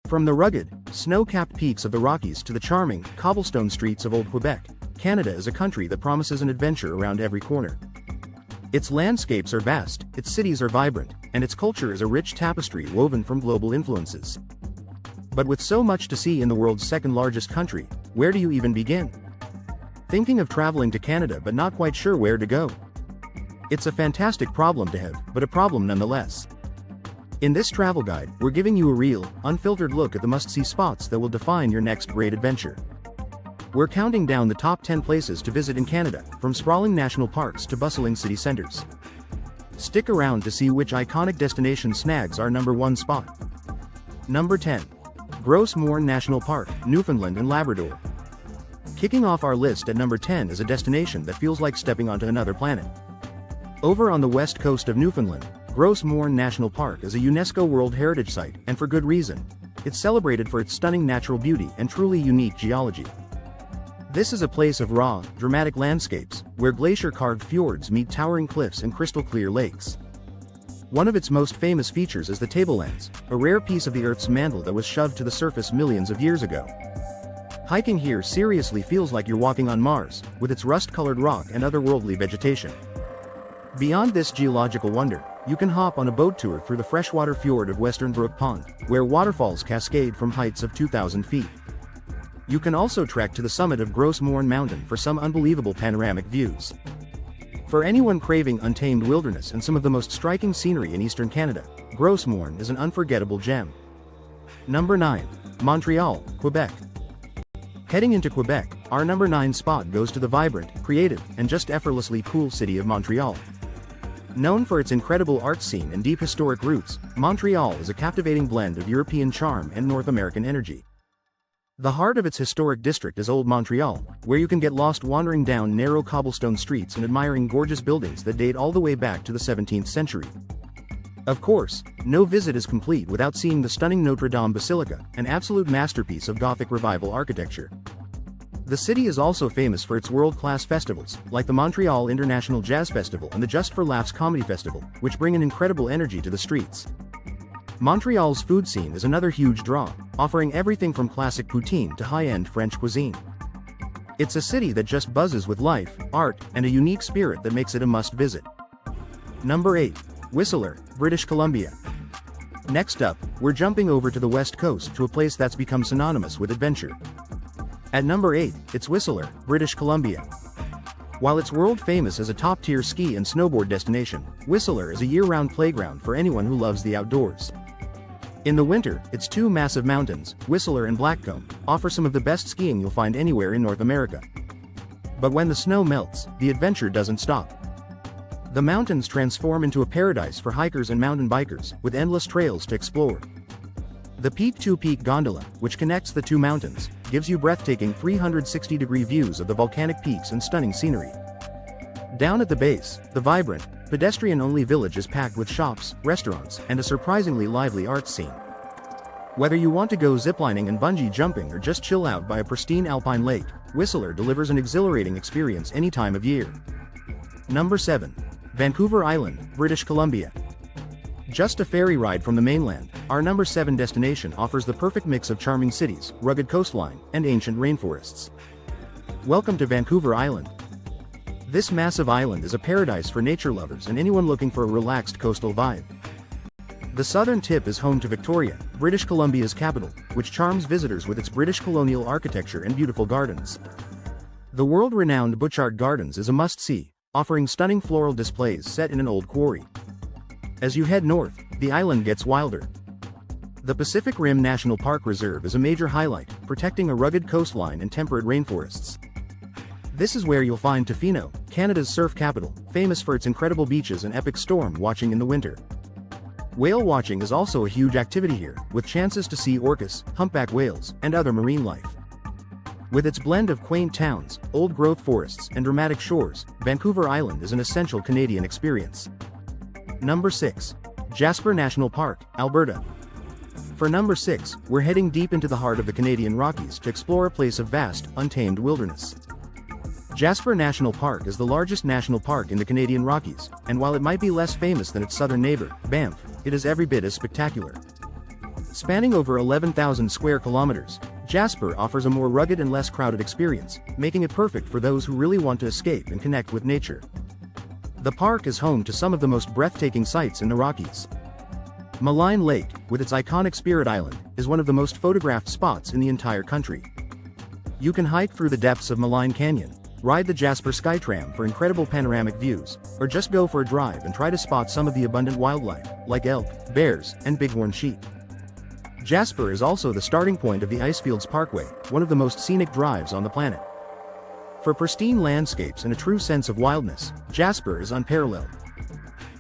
From the rugged, snow-capped peaks of the Rockies to the charming, cobblestone streets of Old Quebec, Canada is a country that promises an adventure around every corner. Its landscapes are vast, its cities are vibrant, and its culture is a rich tapestry woven from global influences. But with so much to see in the world's second-largest country, where do you even begin? Thinking of traveling to Canada but not quite sure where to go? It's a fantastic problem to have, but a problem nonetheless. In this travel guide, we're giving you a real, unfiltered look at the must-see spots that will define your next great adventure. We're counting down the top 10 places to visit in Canada, from sprawling national parks to bustling city centers. Stick around to see which iconic destination snags our number 1 spot. Number 10. Gros Morne National Park, Newfoundland and Labrador. Kicking off our list at number 10 is a destination that feels like stepping onto another planet. Over on the west coast of Newfoundland, Gros Morne National Park is a UNESCO World Heritage Site, and for good reason. It's celebrated for its stunning natural beauty and truly unique geology. This is a place of raw, dramatic landscapes, where glacier-carved fjords meet towering cliffs and crystal-clear lakes. One of its most famous features is the Tablelands, a rare piece of the Earth's mantle that was shoved to the surface millions of years ago. Hiking here seriously feels like you're walking on Mars, with its rust-colored rock and otherworldly vegetation. Beyond this geological wonder, you can hop on a boat tour through the freshwater fjord of Western Brook Pond, where waterfalls cascade from heights of 2,000 feet. You can also trek to the summit of Gros Morne Mountain for some unbelievable panoramic views. For anyone craving untamed wilderness and some of the most striking scenery in eastern Canada, Gros Morne is an unforgettable gem. Number 9. Montreal, Quebec. Heading into Quebec, our number 9 spot goes to the vibrant, creative, and just effortlessly cool city of Montreal. Known for its incredible art scene and deep historic roots, Montreal is a captivating blend of European charm and North American energy. The heart of its historic district is Old Montreal, where you can get lost wandering down narrow cobblestone streets and admiring gorgeous buildings that date all the way back to the 17th century. Of course, no visit is complete without seeing the stunning Notre Dame Basilica, an absolute masterpiece of Gothic Revival architecture. The city is also famous for its world-class festivals, like the Montreal International Jazz Festival and the Just for Laughs Comedy Festival, which bring an incredible energy to the streets. Montreal's food scene is another huge draw, offering everything from classic poutine to high-end French cuisine. It's a city that just buzzes with life, art, and a unique spirit that makes it a must-visit. Number 8. Whistler, British Columbia. Next up, we're jumping over to the west coast to a place that's become synonymous with adventure. At number 8, it's Whistler, British Columbia. While it's world-famous as a top-tier ski and snowboard destination, Whistler is a year-round playground for anyone who loves the outdoors. In the winter, its 2 massive mountains, Whistler and Blackcomb, offer some of the best skiing you'll find anywhere in North America. But when the snow melts, the adventure doesn't stop. The mountains transform into a paradise for hikers and mountain bikers, with endless trails to explore. The Peak-to-Peak Gondola, which connects the 2 mountains, gives you breathtaking 360-degree views of the volcanic peaks and stunning scenery. Down at the base, the vibrant, pedestrian-only village is packed with shops, restaurants, and a surprisingly lively art scene. Whether you want to go ziplining and bungee jumping or just chill out by a pristine alpine lake, Whistler delivers an exhilarating experience any time of year. Number 7. Vancouver Island, British Columbia. Just a ferry ride from the mainland, our number 7 destination offers the perfect mix of charming cities, rugged coastline, and ancient rainforests. Welcome to Vancouver Island. This massive island is a paradise for nature lovers and anyone looking for a relaxed coastal vibe. The southern tip is home to Victoria, British Columbia's capital, which charms visitors with its British colonial architecture and beautiful gardens. The world-renowned Butchart Gardens is a must-see, offering stunning floral displays set in an old quarry. As you head north, the island gets wilder. The Pacific Rim National Park Reserve is a major highlight, protecting a rugged coastline and temperate rainforests. This is where you'll find Tofino, Canada's surf capital, famous for its incredible beaches and epic storm watching in the winter. Whale watching is also a huge activity here, with chances to see orcas, humpback whales, and other marine life. With its blend of quaint towns, old-growth forests, and dramatic shores, Vancouver Island is an essential Canadian experience. Number 6. Jasper National Park, Alberta. For number 6, we're heading deep into the heart of the Canadian Rockies to explore a place of vast, untamed wilderness. Jasper National Park is the largest national park in the Canadian Rockies, and while it might be less famous than its southern neighbor, Banff, it is every bit as spectacular. Spanning over 11,000 square kilometers, Jasper offers a more rugged and less crowded experience, making it perfect for those who really want to escape and connect with nature. The park is home to some of the most breathtaking sights in the Rockies. Malign Lake, with its iconic Spirit Island, is one of the most photographed spots in the entire country. You can hike through the depths of Malign Canyon, ride the Jasper Skytram for incredible panoramic views, or just go for a drive and try to spot some of the abundant wildlife, like elk, bears, and bighorn sheep. Jasper is also the starting point of the Icefields Parkway, one of the most scenic drives on the planet. For pristine landscapes and a true sense of wildness, Jasper is unparalleled.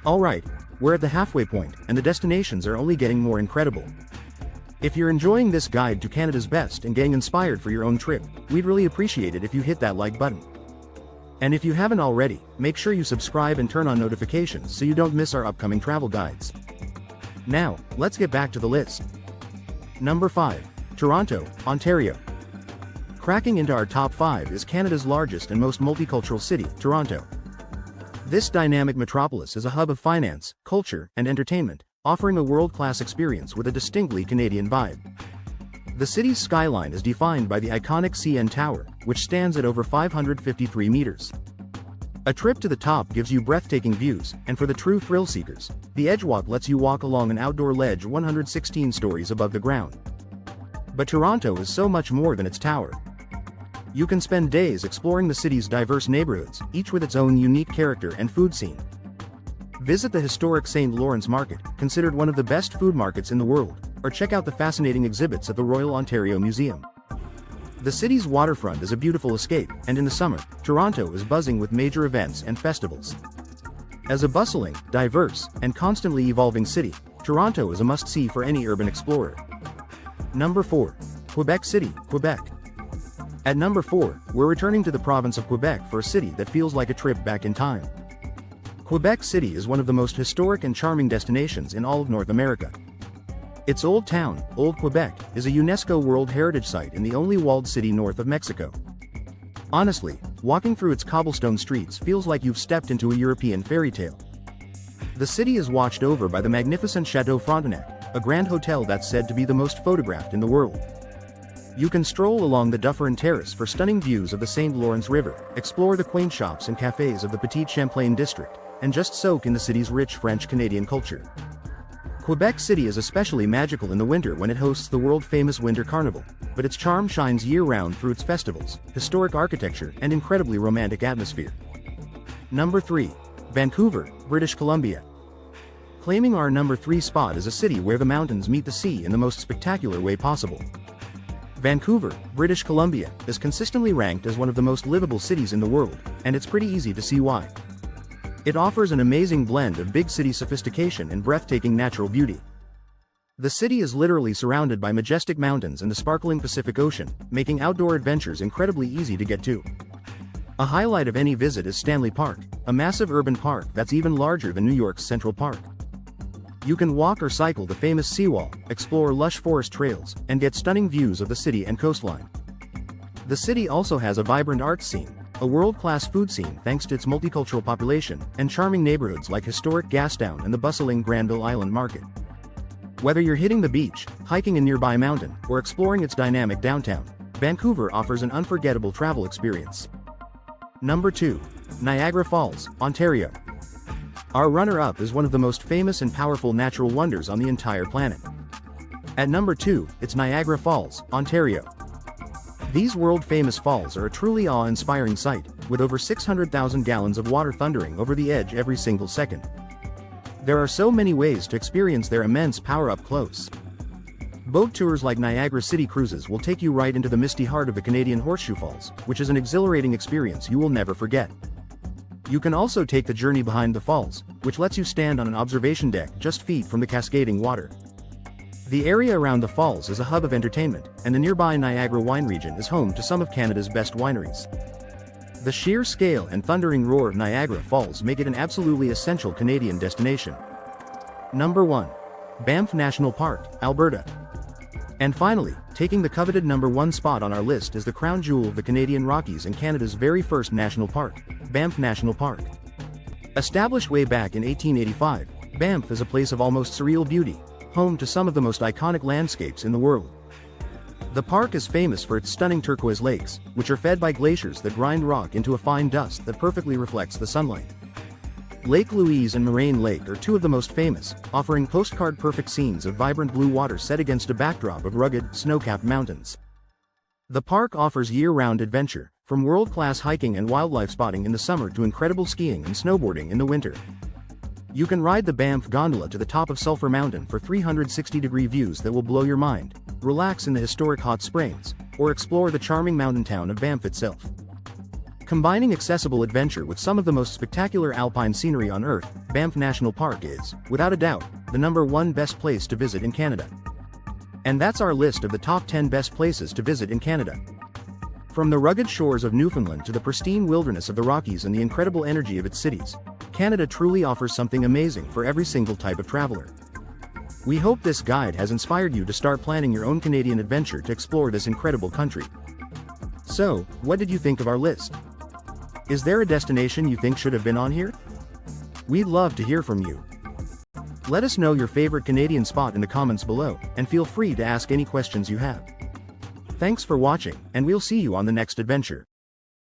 Alright, we're at the halfway point, and the destinations are only getting more incredible. If you're enjoying this guide to Canada's best and getting inspired for your own trip, we'd really appreciate it if you hit that like button. And if you haven't already, make sure you subscribe and turn on notifications so you don't miss our upcoming travel guides. Now, let's get back to the list. Number 5. Toronto, Ontario. Cracking into our top 5 is Canada's largest and most multicultural city, Toronto. This dynamic metropolis is a hub of finance, culture, and entertainment, offering a world-class experience with a distinctly Canadian vibe. The city's skyline is defined by the iconic CN Tower, which stands at over 553 meters. A trip to the top gives you breathtaking views, and for the true thrill seekers, the Edgewalk lets you walk along an outdoor ledge 116 stories above the ground. But Toronto is so much more than its tower. You can spend days exploring the city's diverse neighborhoods, each with its own unique character and food scene. Visit the historic St. Lawrence Market, considered one of the best food markets in the world, or check out the fascinating exhibits at the Royal Ontario Museum. The city's waterfront is a beautiful escape, and in the summer, Toronto is buzzing with major events and festivals. As a bustling, diverse, and constantly evolving city, Toronto is a must-see for any urban explorer. Number 4. Quebec City, Quebec. At number 4, we're returning to the province of Quebec for a city that feels like a trip back in time. Quebec City is one of the most historic and charming destinations in all of North America. Its old town, Old Quebec, is a UNESCO World Heritage Site and the only walled city north of Mexico. Honestly, walking through its cobblestone streets feels like you've stepped into a European fairy tale. The city is watched over by the magnificent Chateau Frontenac, a grand hotel that's said to be the most photographed in the world. You can stroll along the Dufferin Terrace for stunning views of the St. Lawrence River, explore the quaint shops and cafes of the Petite Champlain district, and just soak in the city's rich French-Canadian culture. Quebec City is especially magical in the winter when it hosts the world-famous Winter Carnival, but its charm shines year-round through its festivals, historic architecture, and incredibly romantic atmosphere. Number 3. Vancouver, British Columbia. Claiming our number 3 spot is a city where the mountains meet the sea in the most spectacular way possible. Vancouver, British Columbia, is consistently ranked as one of the most livable cities in the world, and it's pretty easy to see why. It offers an amazing blend of big city sophistication and breathtaking natural beauty. The city is literally surrounded by majestic mountains and the sparkling Pacific Ocean, making outdoor adventures incredibly easy to get to. A highlight of any visit is Stanley Park, a massive urban park that's even larger than New York's Central Park. You can walk or cycle the famous seawall, explore lush forest trails, and get stunning views of the city and coastline. The city also has a vibrant arts scene, a world-class food scene thanks to its multicultural population, and charming neighborhoods like historic Gastown and the bustling Granville Island Market. Whether you're hitting the beach, hiking a nearby mountain, or exploring its dynamic downtown, Vancouver offers an unforgettable travel experience. Number 2. Niagara Falls, Ontario. Our runner-up is one of the most famous and powerful natural wonders on the entire planet. At number 2, it's Niagara Falls, Ontario. These world-famous falls are a truly awe-inspiring sight, with over 600,000 gallons of water thundering over the edge every single second. There are so many ways to experience their immense power up close. Boat tours like Niagara City Cruises will take you right into the misty heart of the Canadian Horseshoe Falls, which is an exhilarating experience you will never forget. You can also take the journey behind the falls, which lets you stand on an observation deck just feet from the cascading water. The area around the falls is a hub of entertainment, and the nearby Niagara wine region is home to some of Canada's best wineries. The sheer scale and thundering roar of Niagara Falls make it an absolutely essential Canadian destination. Number 1. Banff National Park, Alberta. And finally, taking the coveted number 1 spot on our list is the crown jewel of the Canadian Rockies and Canada's very first national park, Banff National Park. Established way back in 1885, Banff is a place of almost surreal beauty, home to some of the most iconic landscapes in the world. The park is famous for its stunning turquoise lakes, which are fed by glaciers that grind rock into a fine dust that perfectly reflects the sunlight. Lake Louise and Moraine Lake are two of the most famous, offering postcard-perfect scenes of vibrant blue water set against a backdrop of rugged, snow-capped mountains. The park offers year-round adventure, from world-class hiking and wildlife spotting in the summer to incredible skiing and snowboarding in the winter. You can ride the Banff Gondola to the top of Sulphur Mountain for 360-degree views that will blow your mind, relax in the historic hot springs, or explore the charming mountain town of Banff itself. Combining accessible adventure with some of the most spectacular alpine scenery on Earth, Banff National Park is, without a doubt, the #1 best place to visit in Canada. And that's our list of the top 10 best places to visit in Canada. From the rugged shores of Newfoundland to the pristine wilderness of the Rockies and the incredible energy of its cities, Canada truly offers something amazing for every single type of traveler. We hope this guide has inspired you to start planning your own Canadian adventure to explore this incredible country. So, what did you think of our list? Is there a destination you think should have been on here? We'd love to hear from you. Let us know your favorite Canadian spot in the comments below, and feel free to ask any questions you have. Thanks for watching, and we'll see you on the next adventure.